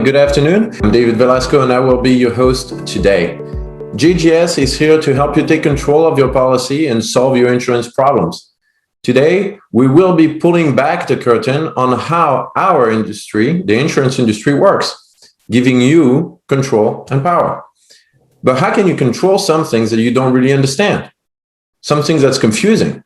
Good afternoon. I'm David Velasco and I will be your host today. JGS is here to help you take control of your policy and solve your insurance problems. Today, we will be pulling back the curtain on how our industry, the insurance industry, works, giving you control and power. But how can you control some things that you don't really understand? Some things that's confusing?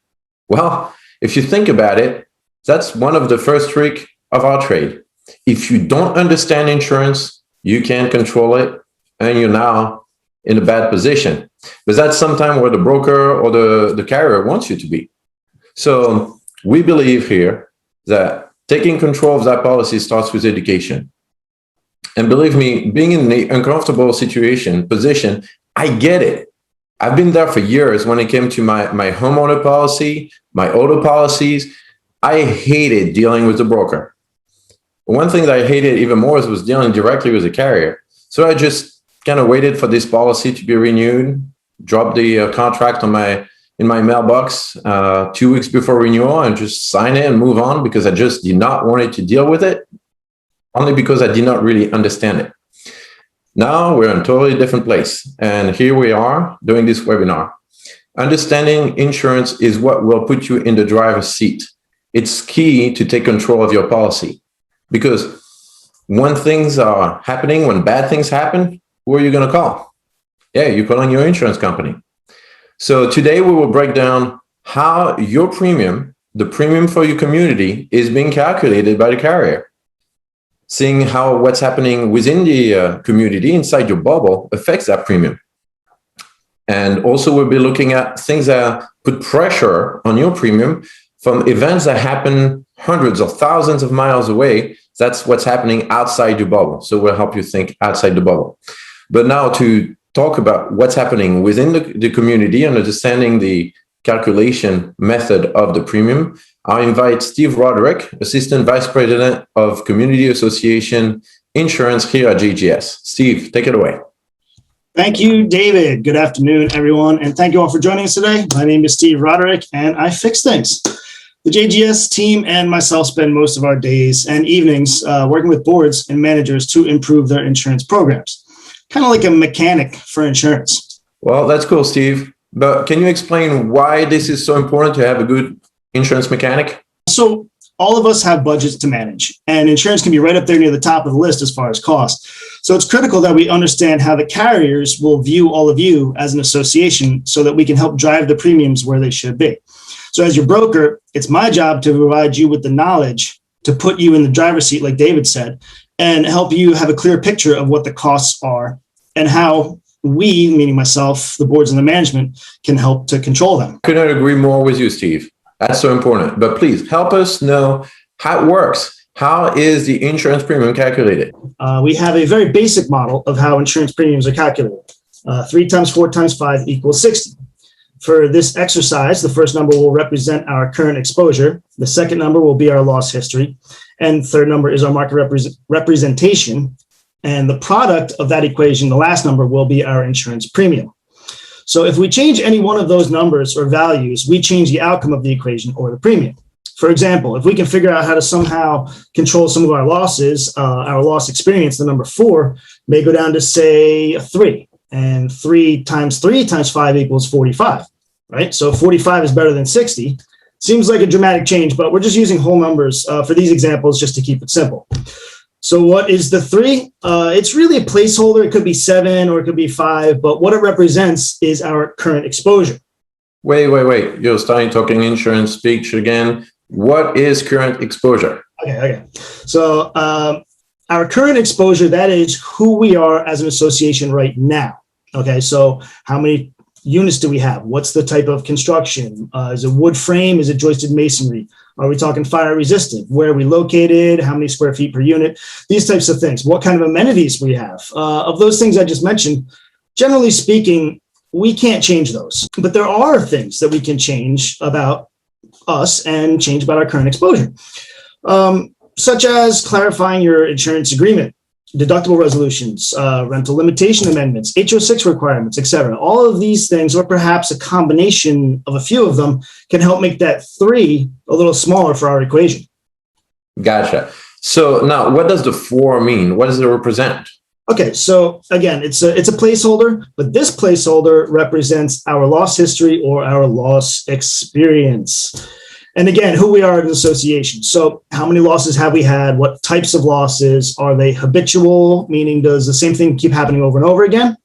Well, if you think about it, that's one of the first tricks of our trade. If you don't understand insurance, you can't control it, and you're now in a bad position. But that's sometimes where the broker or the carrier wants you to be. So we believe here that taking control of that policy starts with education. And believe me, being in the uncomfortable position, I get it. I've been there for years when it came to my homeowner policy, my auto policies. I hated dealing with the broker. One thing that I hated even more was dealing directly with the carrier. So I just kind of waited for this policy to be renewed, dropped the contract in my mailbox 2 weeks before renewal, and just sign it and move on because I just did not want to deal with it, only because I did not really understand it. Now we're in a totally different place, and here we are doing this webinar. Understanding insurance is what will put you in the driver's seat. It's key to take control of your policy. Because when things are happening, when bad things happen, who are you going to call? Yeah, you're calling your insurance company. So today we will break down how your premium, the premium for your community, is being calculated by the carrier. Seeing how what's happening within the community, inside your bubble, affects that premium. And also we'll be looking at things that put pressure on your premium from events that happen hundreds of thousands of miles away. That's what's happening outside your bubble. So we'll help you think outside the bubble. But now to talk about what's happening within the community and understanding the calculation method of the premium, I invite Steve Roderick, Assistant Vice President of Community Association Insurance here at JGS. Steve, take it away. Thank you, David. Good afternoon, everyone. And thank you all for joining us today. My name is Steve Roderick, and I fix things. The JGS team and myself spend most of our days and evenings working with boards and managers to improve their insurance programs, kind of like a mechanic for insurance. Well, that's cool, Steve. But can you explain why this is so important to have a good insurance mechanic? So all of us have budgets to manage, and insurance can be right up there near the top of the list as far as cost. So it's critical that we understand how the carriers will view all of you as an association so that we can help drive the premiums where they should be. So as your broker, it's my job to provide you with the knowledge to put you in the driver's seat, like David said, and help you have a clear picture of what the costs are and how we, meaning myself, the boards and the management, can help to control them. I couldn't agree more with you, Steve. That's so important. But please help us know how it works. How is the insurance premium calculated? We have a very basic model of how insurance premiums are calculated. 3 times 4 times 5 equals 60. For this exercise, the first number will represent our current exposure. The second number will be our loss history. And the third number is our market representation. And the product of that equation, the last number, will be our insurance premium. So if we change any one of those numbers or values, we change the outcome of the equation or the premium. For example, if we can figure out how to somehow control some of our losses, our loss experience, the number 4 may go down to, say, a 3. And 3 times 5 equals 45, right? So 45 is better than 60. Seems like a dramatic change, but we're just using whole numbers for these examples just to keep it simple. So what is the 3? It's really a placeholder. It could be 7 or it could be 5, but what it represents is our current exposure. Wait. You're starting talking insurance speech again. What is current exposure? Okay. So our current exposure, that is who we are as an association right now. Okay, so how many units do we have? What's the type of construction? Is it wood frame? Is it joisted masonry? Are we talking fire resistant? Where are we located? How many square feet per unit? These types of things. What kind of amenities we have? Of those things I just mentioned, generally speaking, we can't change those. But there are things that we can change about us and change about our current exposure, such as clarifying your insurance agreement, deductible resolutions, rental limitation amendments, HO6 requirements, etc. All of these things, or perhaps a combination of a few of them, can help make that 3 a little smaller for our equation. Gotcha. So now, what does the 4 mean? What does it represent? Okay, so again, it's a placeholder, but this placeholder represents our loss history or our loss experience. And again, who we are as an association. So how many losses have we had? What types of losses? Are they habitual, meaning does the same thing keep happening over and over again?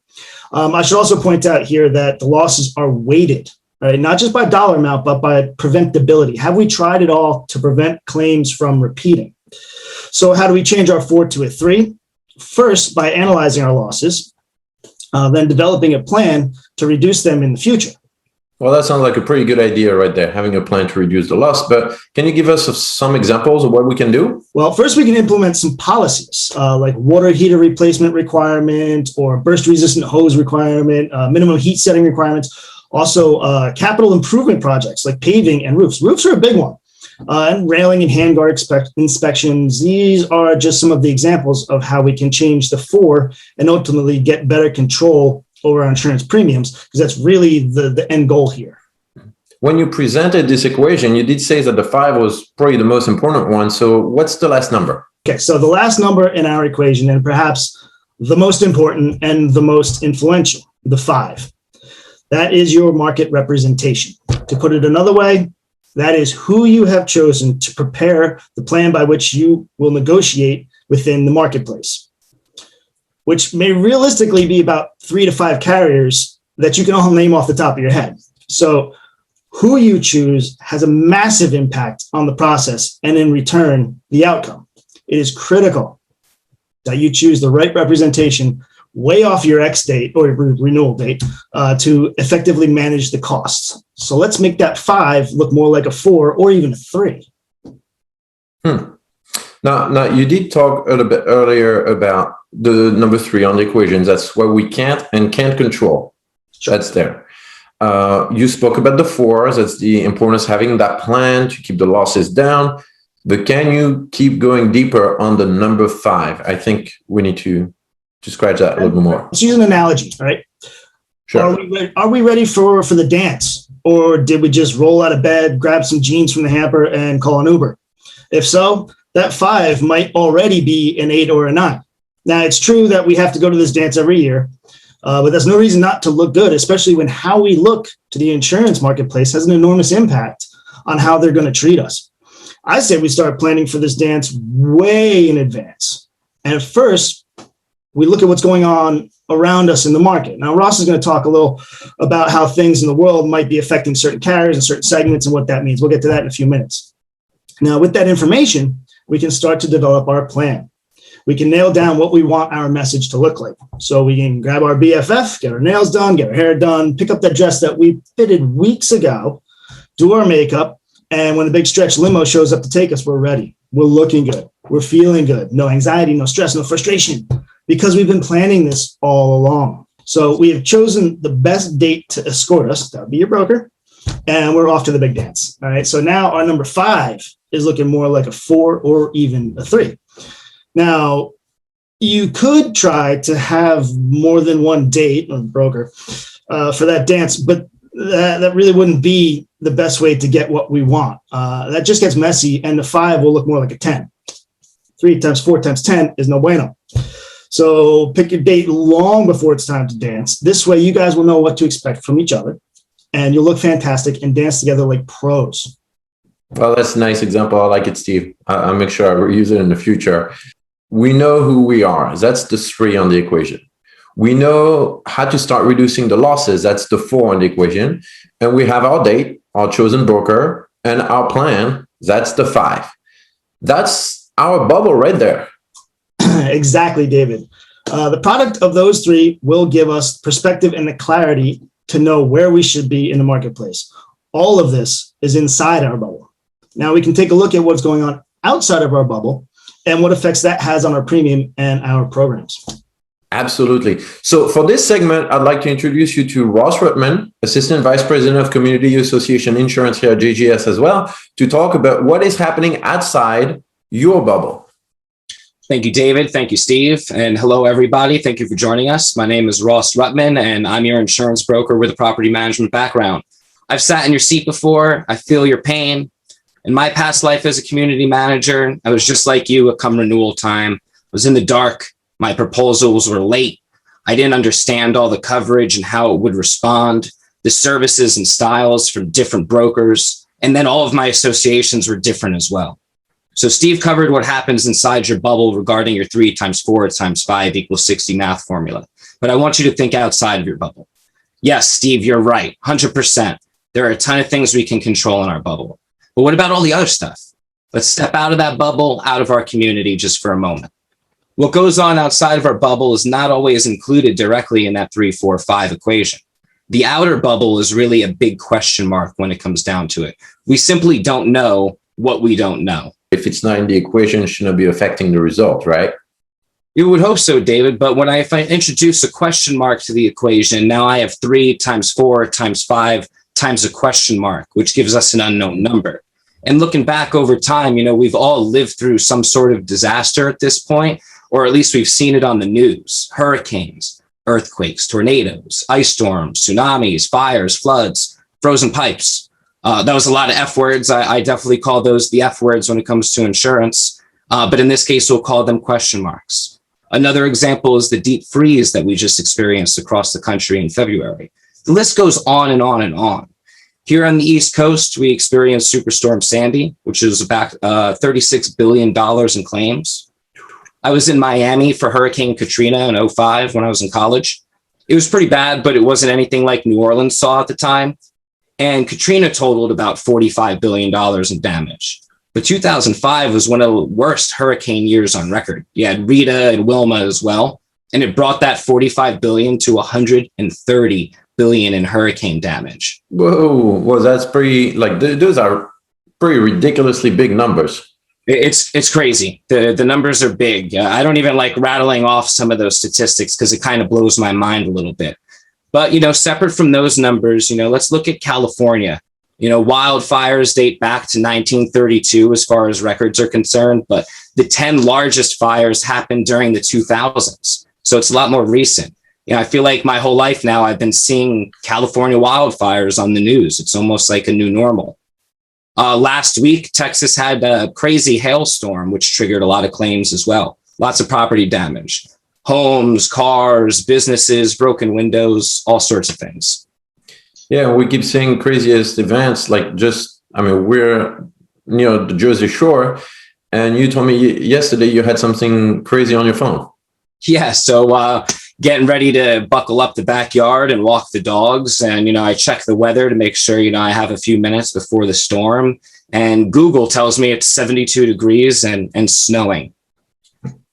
I should also point out here that the losses are weighted, right? Not just by dollar amount, but by preventability. Have we tried it all to prevent claims from repeating? So how do we change our 4 to a 3? First, by analyzing our losses, then developing a plan to reduce them in the future. Well, that sounds like a pretty good idea right there, having a plan to reduce the loss. But can you give us some examples of what we can do? Well, first we can implement some policies like water heater replacement requirement or burst-resistant hose requirement, minimum heat setting requirements. Also, capital improvement projects like paving and roofs. Roofs are a big one. And railing and handguard inspections. These are just some of the examples of how we can change the 4 and ultimately get better control over our insurance premiums, because that's really the end goal here. When you presented this equation, you did say that the 5 was probably the most important one. So what's the last number? Okay, so the last number in our equation, and perhaps the most important and the most influential, the 5. That is your market representation. To put it another way, that is who you have chosen to prepare the plan by which you will negotiate within the marketplace, which may realistically be about 3 to 5 carriers that you can all name off the top of your head. So who you choose has a massive impact on the process and in return, the outcome. It is critical that you choose the right representation way off your X date or renewal date to effectively manage the costs. So let's make that 5 look more like a 4 or even a 3. Now, you did talk a little bit earlier about the number 3 on the equations. That's what we can't control. Sure. That's there. You spoke about the 4s. That's the importance of having that plan to keep the losses down. But can you keep going deeper on the number 5? I think we need to scratch that a little bit more. Let's use an analogy, right? Sure. Are we ready for the dance? Or did we just roll out of bed, grab some jeans from the hamper, and call an Uber? If so, that 5 might already be an 8 or a 9. Now, it's true that we have to go to this dance every year, but that's no reason not to look good, especially when how we look to the insurance marketplace has an enormous impact on how they're going to treat us. I say we start planning for this dance way in advance. And at first, we look at what's going on around us in the market. Now, Ross is going to talk a little about how things in the world might be affecting certain carriers and certain segments and what that means. We'll get to that in a few minutes. Now, with that information, we can start to develop our plan. We can nail down what we want our message to look like. So we can grab our BFF, get our nails done, get our hair done, pick up that dress that we fitted weeks ago, do our makeup, and when the big stretch limo shows up to take us, we're ready. We're looking good. We're feeling good. No anxiety, no stress, no frustration, because we've been planning this all along. So we have chosen the best date to escort us. That would be your broker. And we're off to the big dance. All right. So now our number 5 is looking more like a 4 or even a 3. Now, you could try to have more than one date or broker for that dance, but that really wouldn't be the best way to get what we want. That just gets messy, and the 5 will look more like a 10. 3 times 4 times 10 is no bueno. So pick your date long before it's time to dance. This way, you guys will know what to expect from each other, and you'll look fantastic and dance together like pros. Well, that's a nice example. I like it, Steve. I'll make sure I use it in the future. We know who we are. That's the 3 on the equation. We know how to start reducing the losses. That's the 4 on the equation. And we have our date, our chosen broker, and our plan. That's the 5. That's our bubble right there. Exactly, David. The product of those 3 will give us perspective and the clarity to know where we should be in the marketplace. All of this is inside our bubble. Now we can take a look at what's going on outside of our bubble and what effects that has on our premium and our programs. Absolutely. So for this segment, I'd like to introduce you to Ross Rutman, Assistant Vice President of Community Association Insurance here at JGS as well, to talk about what is happening outside your bubble. Thank you, David. Thank you, Steve. And hello, everybody. Thank you for joining us. My name is Ross Rutman, and I'm your insurance broker with a property management background. I've sat in your seat before. I feel your pain. In my past life as a community manager, I was just like you come renewal time. I was in the dark. My proposals were late. I didn't understand all the coverage and how it would respond, the services and styles from different brokers. And then all of my associations were different as well. So Steve covered what happens inside your bubble regarding your 3 times 4 times 5 equals 60 math formula. But I want you to think outside of your bubble. Yes, Steve, you're right. 100%. There are a ton of things we can control in our bubble. But what about all the other stuff? Let's step out of that bubble, out of our community just for a moment. What goes on outside of our bubble is not always included directly in that 3, 4, 5 equation. The outer bubble is really a big question mark when it comes down to it. We simply don't know what we don't know. If it's not in the equation, it shouldn't be affecting the result, right? You would hope so, David. But if I introduce a question mark to the equation, now I have 3 times 4 times 5 times a question mark, which gives us an unknown number. And looking back over time, we've all lived through some sort of disaster at this point, or at least we've seen it on the news. Hurricanes, earthquakes, tornadoes, ice storms, tsunamis, fires, floods, frozen pipes. That was a lot of F words. I definitely call those the F words when it comes to insurance. But in this case, we'll call them question marks. Another example is the deep freeze that we just experienced across the country in February. The list goes on and on and on. Here on the East Coast, we experienced Superstorm Sandy, which is about $36 billion in claims. I was in Miami for Hurricane Katrina in 2005 when I was in college. It was pretty bad, but it wasn't anything like New Orleans saw at the time. And Katrina totaled about $45 billion in damage. But 2005 was one of the worst hurricane years on record. You had Rita and Wilma as well. And it brought that 45 billion to 130 billion in hurricane damage. Whoa, well, that's pretty, those are pretty ridiculously big numbers. It's crazy. The numbers are big. I don't even like rattling off some of those statistics because it kind of blows my mind a little bit. But, separate from those numbers, let's look at California. Wildfires date back to 1932 as far as records are concerned, but the 10 largest fires happened during the 2000s. So it's a lot more recent. I feel like my whole life now I've been seeing California wildfires on the news. It's almost like a new normal. Last week, Texas had a crazy hailstorm, which triggered a lot of claims as well. Lots of property damage, homes, cars, businesses, broken windows, all sorts of things. Yeah, we keep seeing craziest events we're near the Jersey Shore, and you told me yesterday you had something crazy on your phone. Yeah, so getting ready to buckle up the backyard and walk the dogs. And, I check the weather to make sure, I have a few minutes before the storm. And Google tells me it's 72 degrees and snowing.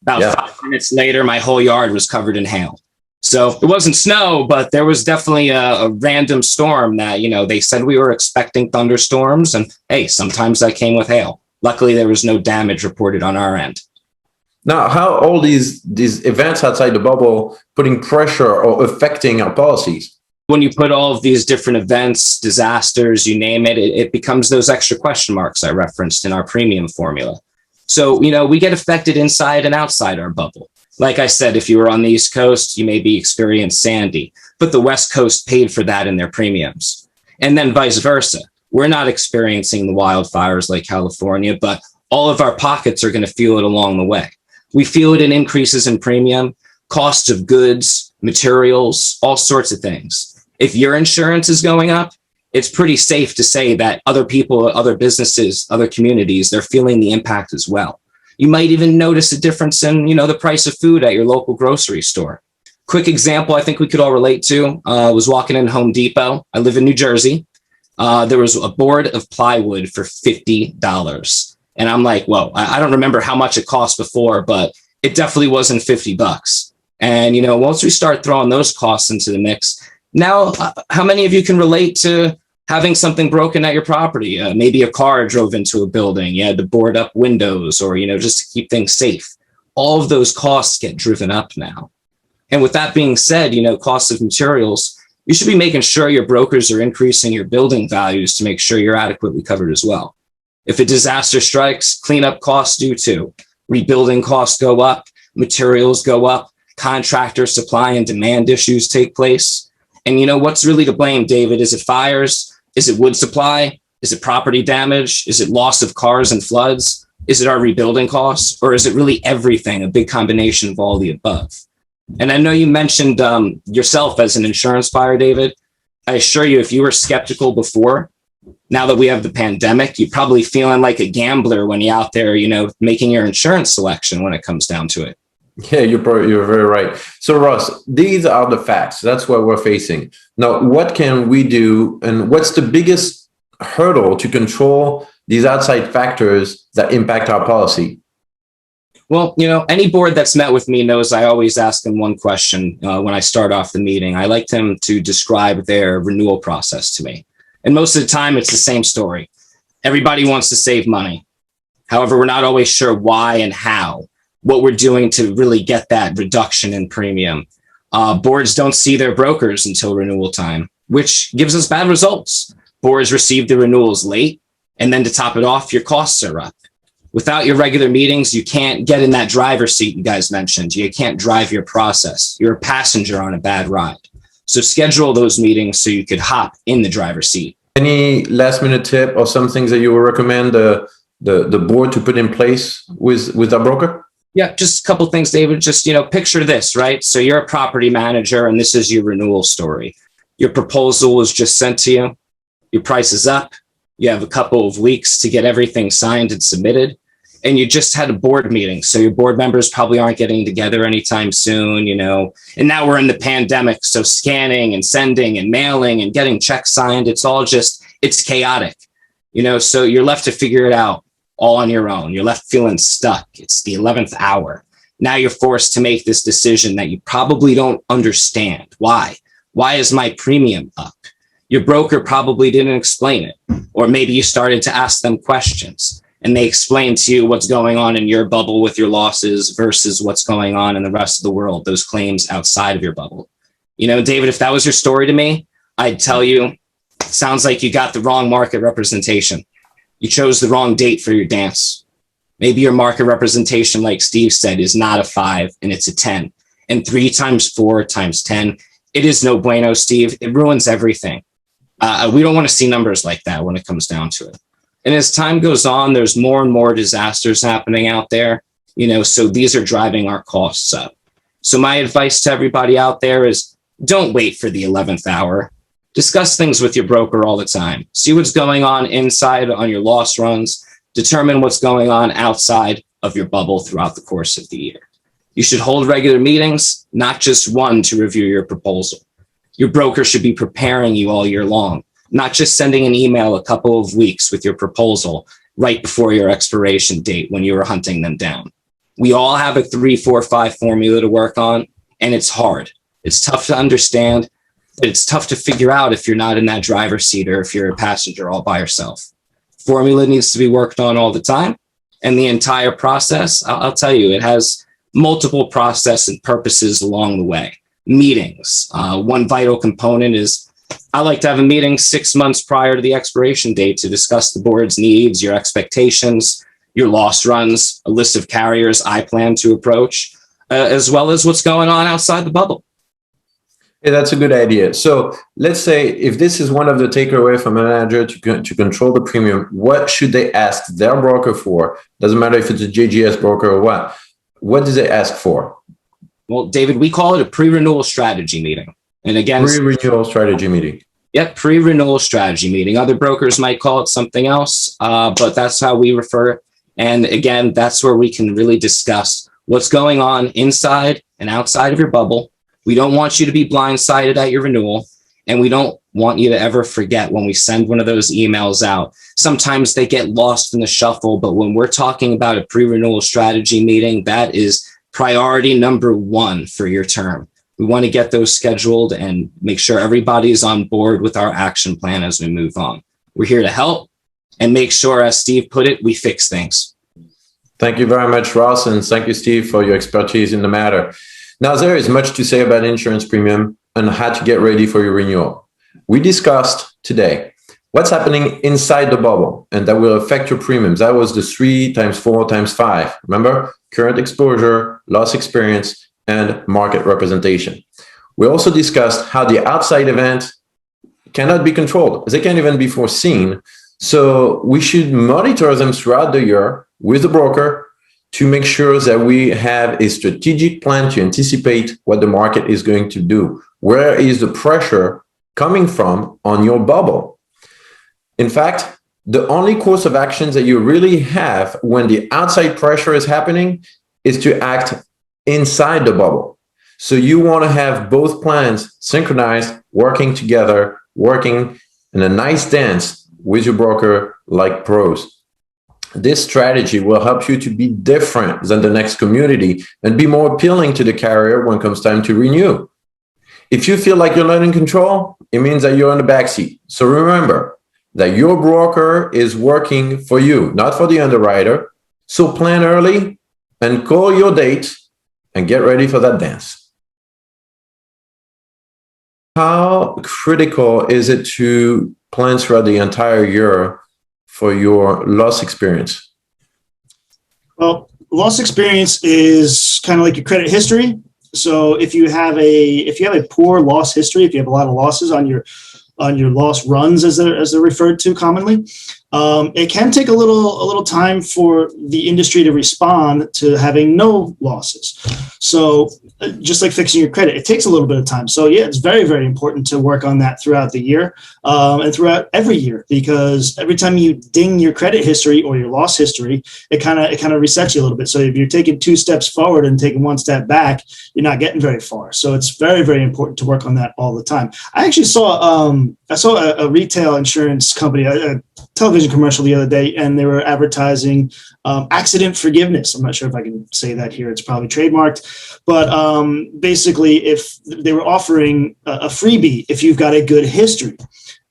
About 5 minutes later, my whole yard was covered in hail. So it wasn't snow, but there was definitely a random storm that, they said we were expecting thunderstorms. And hey, sometimes that came with hail. Luckily, there was no damage reported on our end. Now, how all these events outside the bubble putting pressure or affecting our policies? When you put all of these different events, disasters, you name it, it becomes those extra question marks I referenced in our premium formula. So, we get affected inside and outside our bubble. Like I said, if you were on the East Coast, you maybe experienced Sandy, but the West Coast paid for that in their premiums. And then vice versa. We're not experiencing the wildfires like California, but all of our pockets are going to feel it along the way. We feel it in increases in premium, costs of goods, materials, all sorts of things. If your insurance is going up, it's pretty safe to say that other people, other businesses, other communities, they're feeling the impact as well. You might even notice a difference in, the price of food at your local grocery store. Quick example I think we could all relate to, was walking in Home Depot. I live in New Jersey. There was a board of plywood for $50. And I'm like, whoa, I don't remember how much it cost before, but it definitely wasn't $50. And, once we start throwing those costs into the mix, now, how many of you can relate to having something broken at your property? Maybe a car drove into a building. You had to board up windows or, just to keep things safe. All of those costs get driven up now. And with that being said, costs of materials, you should be making sure your brokers are increasing your building values to make sure you're adequately covered as well. If a disaster strikes, cleanup costs do too. Rebuilding costs go up, materials go up, contractor supply and demand issues take place. And what's really to blame, David? Is it fires? Is it wood supply? Is it property damage? Is it loss of cars and floods? Is it our rebuilding costs? Or is it really everything, a big combination of all the above? And I know you mentioned yourself as an insurance buyer, David. I assure you, if you were skeptical before, now that we have the pandemic, you're probably feeling like a gambler when you're out there, making your insurance selection when it comes down to it. Yeah, you're very right. So Ross, these are the facts. That's what we're facing. Now, what can we do? And what's the biggest hurdle to control these outside factors that impact our policy? Well, any board that's met with me knows I always ask them one question when I start off the meeting. I like them to describe their renewal process to me. And most of the time, it's the same story. Everybody wants to save money. However, we're not always sure why and how, what we're doing to really get that reduction in premium. Boards don't see their brokers until renewal time, which gives us bad results. Boards receive the renewals late, and then to top it off, your costs are up. Without your regular meetings, you can't get in that driver's seat you guys mentioned. You can't drive your process. You're a passenger on a bad ride. So schedule those meetings so you could hop in the driver's seat. Any last minute tip or some things that you would recommend the board to put in place with our broker? Yeah, just a couple of things, David. Just, picture this, right? So you're a property manager and this is your renewal story. Your proposal was just sent to you. Your price is up. You have a couple of weeks to get everything signed and submitted. And you just had a board meeting. So your board members probably aren't getting together anytime soon, and now we're in the pandemic. So scanning and sending and mailing and getting checks signed, it's chaotic, so you're left to figure it out all on your own. You're left feeling stuck. It's the 11th hour. Now you're forced to make this decision that you probably don't understand. Why? Why is my premium up? Your broker probably didn't explain it. Or maybe you started to ask them questions and they explained to you what's going on in your bubble with your losses versus what's going on in the rest of the world, those claims outside of your bubble. David, if that was your story to me, I'd tell you, sounds like you got the wrong market representation. You chose the wrong date for your dance. Maybe your market representation, like Steve said, is not a 5 and it's a 10. And 3 times 4 times 10, it is no bueno, Steve. It ruins everything. We don't want to see numbers like that when it comes down to it. And as time goes on, there's more and more disasters happening out there, so these are driving our costs up. So my advice to everybody out there is don't wait for the 11th hour. Discuss things with your broker all the time. See what's going on inside on your loss runs. Determine what's going on outside of your bubble throughout the course of the year. You should hold regular meetings, not just one to review your proposal. Your broker should be preparing you all year long, not just sending an email a couple of weeks with your proposal right before your expiration date when you were hunting them down. We all have a 3, 4, 5 formula to work on, and it's hard. It's tough to understand, but it's tough to figure out if you're not in that driver's seat or if you're a passenger all by yourself. Formula needs to be worked on all the time, and the entire process, I'll tell you, it has multiple process and purposes along the way. Meetings. One vital component is I like to have a meeting 6 months prior to the expiration date to discuss the board's needs, your expectations, your loss runs, a list of carriers I plan to approach, as well as what's going on outside the bubble. Yeah, that's a good idea. So let's say if this is one of the takeaway from a manager to control the premium, what should they ask their broker for? Doesn't matter if it's a JGS broker or what. What do they ask for? Well, David, we call it a pre-renewal strategy meeting. And again, pre-renewal strategy meeting. Yep, pre-renewal strategy meeting. Other brokers might call it something else, but that's how we refer it. And again, that's where we can really discuss what's going on inside and outside of your bubble. We don't want you to be blindsided at your renewal, and we don't want you to ever forget when we send one of those emails out. Sometimes they get lost in the shuffle, but when we're talking about a pre-renewal strategy meeting, that is priority number 1 for your term. We want to get those scheduled and make sure everybody is on board with our action plan as we move on. We're here to help and make sure, as Steve put it, we fix things. Thank you very much, Ross, and thank you, Steve, for your expertise in the matter. Now, there is much to say about insurance premium and how to get ready for your renewal. We discussed today what's happening inside the bubble, and that will affect your premiums. That was the 3 times 4 times 5. Remember, current exposure, loss experience, and market representation. We also discussed how the outside event cannot be controlled. They can't even be foreseen. So we should monitor them throughout the year with the broker to make sure that we have a strategic plan to anticipate what the market is going to do. Where is the pressure coming from on your bubble? In fact, the only course of actions that you really have when the outside pressure is happening is to act inside the bubble. So you want to have both plans synchronized, working together, working in a nice dance with your broker like pros. This strategy will help you to be different than the next community and be more appealing to the carrier when it comes time to renew. If you feel like you're not in control, it means that you're in the backseat. So remember that your broker is working for you, not for the underwriter. So plan early and call your date and get ready for that dance. How critical is it to plan throughout the entire year for your loss experience? Well, loss experience is kind of like your credit history. So if you have a poor loss history, if you have a lot of losses on your loss runs, as they're referred to commonly, it can take a little time for the industry to respond to having no losses. So just like fixing your credit, it takes a little bit of time. So yeah, it's very, very important to work on that throughout the year and throughout every year, because every time you ding your credit history or your loss history, it kind of resets you a little bit. So if you're taking 2 steps forward and taking 1 step back, you're not getting very far. So it's very, very important to work on that all the time. I actually saw a retail insurance company, a television commercial the other day, and they were advertising accident forgiveness. I'm not sure if I can say that here. It's probably trademarked. But basically, if they were offering a freebie if you've got a good history.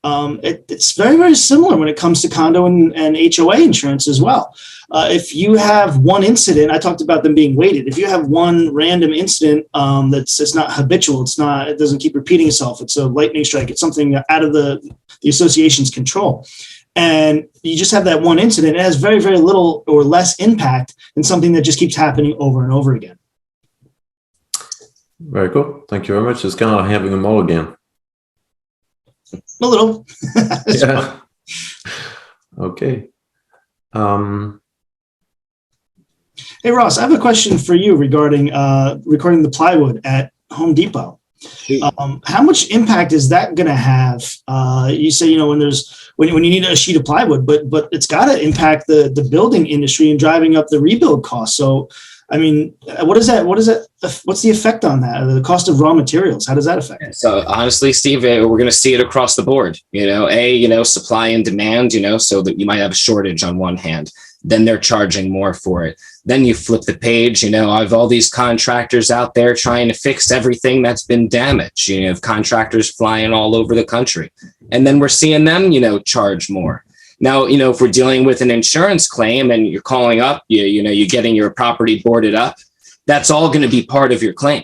It's very, very similar when it comes to condo and HOA insurance as well. If you have one incident, I talked about them being weighted. If you have one random incident it's not habitual, it doesn't keep repeating itself. It's a lightning strike. It's something out of the association's control. And you just have that one incident. It has very, very little or less impact than something that just keeps happening over and over again. Very cool. Thank you very much. It's kind of like having a mulligan. A little. Yeah. Okay. Hey, Ross, I have a question for you regarding recording the plywood at Home Depot. How much impact is that going to have? You say, when you need a sheet of plywood, but it's got to impact the building industry and driving up the rebuild cost. So, I mean, what's the effect on that? The cost of raw materials, how does that affect it? So honestly, Steve, we're going to see it across the board, supply and demand, so that you might have a shortage on one hand, then they're charging more for it. Then you flip the page, I have all these contractors out there trying to fix everything that's been damaged. You have contractors flying all over the country, and then we're seeing them, charge more. Now, if we're dealing with an insurance claim and you're calling up, you're getting your property boarded up, that's all going to be part of your claim.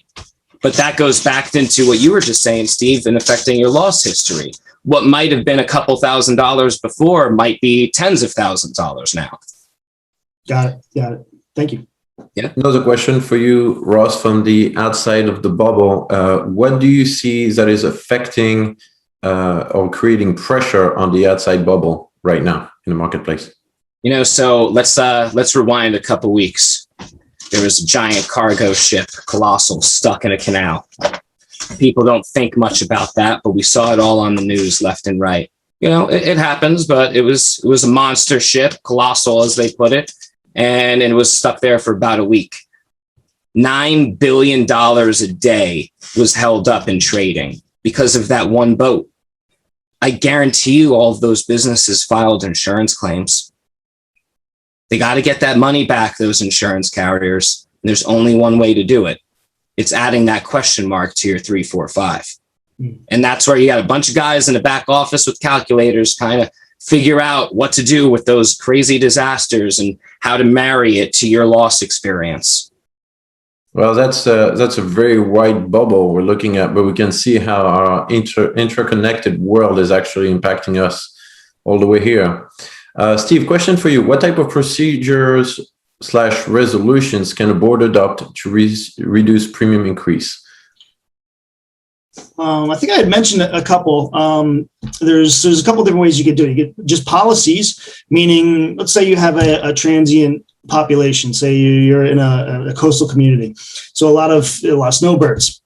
But that goes back into what you were just saying, Steve, and affecting your loss history. What might have been a couple $1,000s before might be tens of thousands of dollars now. Got it. Thank you. Yeah. Another question for you, Ross, from the outside of the bubble. What do you see that is affecting or creating pressure on the outside bubble right now in the marketplace? So let's rewind a couple weeks. There was a giant cargo ship, colossal, stuck in a canal. People don't think much about that, but we saw it all on the news left and right. It happens, but it was a monster ship, colossal as they put it, and it was stuck there for about a week. $9 billion a day was held up in trading because of that one boat. I guarantee you all of those businesses filed insurance claims. They got to get that money back, those insurance carriers. And there's only one way to do it. It's adding that question mark to your 345. And that's where you got a bunch of guys in the back office with calculators kind of figure out what to do with those crazy disasters and how to marry it to your loss experience. Well, that's a very wide bubble we're looking at, but we can see how our interconnected world is actually impacting us all the way here. Steve, question for you. What type of procedures / resolutions can a board adopt to reduce premium increase? I think I had mentioned a couple. There's a couple different ways you could do it. You get just policies, meaning, let's say you have a transient population. Say you're in a coastal community, so a lot of snowbirds.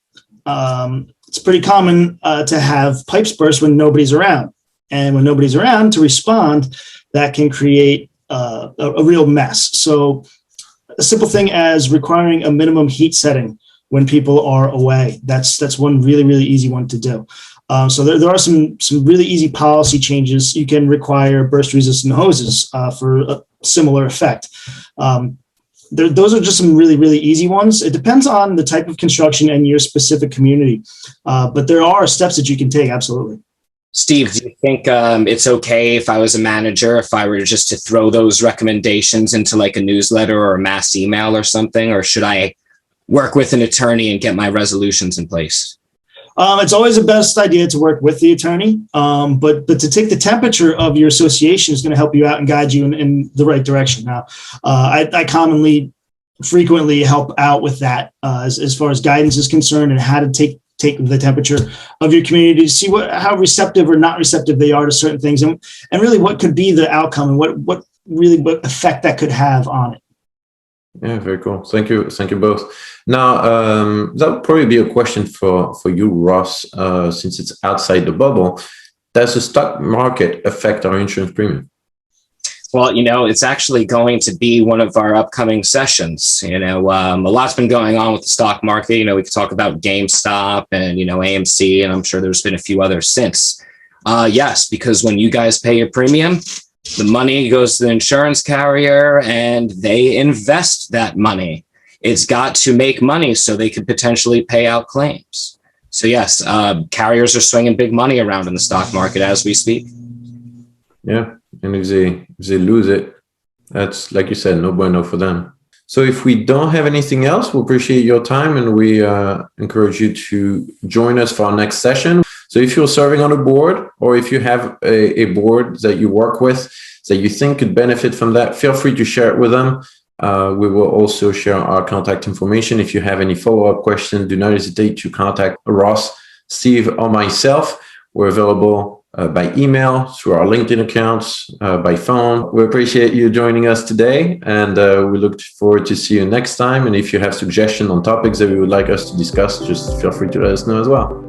It's pretty common to have pipes burst when nobody's around, and when nobody's around to respond, that can create a real mess. So a simple thing as requiring a minimum heat setting when people are away. That's one really, really easy one to do. So there are some really easy policy changes. You can require burst resistant hoses for a similar effect. Those are just some really, really easy ones. It depends on the type of construction and your specific community. But there are steps that you can take, absolutely. Steve, do you think it's okay if I was a manager, if I were just to throw those recommendations into like a newsletter or a mass email or something, or should I work with an attorney and get my resolutions in place? It's always the best idea to work with the attorney, but to take the temperature of your association is going to help you out and guide you in the right direction. Now, I frequently help out with that as far as guidance is concerned and how to take the temperature of your community to see how receptive or not receptive they are to certain things, and really what could be the outcome and what effect that could have on it. Yeah, very cool. Thank you both. Now, that would probably be a question for you, Ross, since it's outside the bubble. Does the stock market affect our insurance premium? Well, it's actually going to be one of our upcoming sessions. A lot's been going on with the stock market. We could talk about GameStop and, AMC, and I'm sure there's been a few others since. Yes, because when you guys pay your premium, the money goes to the insurance carrier and they invest that money. It's got to make money so they could potentially pay out claims. So yes, carriers are swinging big money around in the stock market as we speak. Yeah. And if they lose it, that's, like you said, no bueno for them. So if we don't have anything else, we appreciate your time and we encourage you to join us for our next session. So if you're serving on a board or if you have a board that you work with that you think could benefit from that, feel free to share it with them. We will also share our contact information. If you have any follow-up questions, do not hesitate to contact Ross, Steve, or myself. We're available by email, through our LinkedIn accounts, by phone. We appreciate you joining us today, and we look forward to see you next time. And if you have suggestions on topics that we would like us to discuss, just feel free to let us know as well.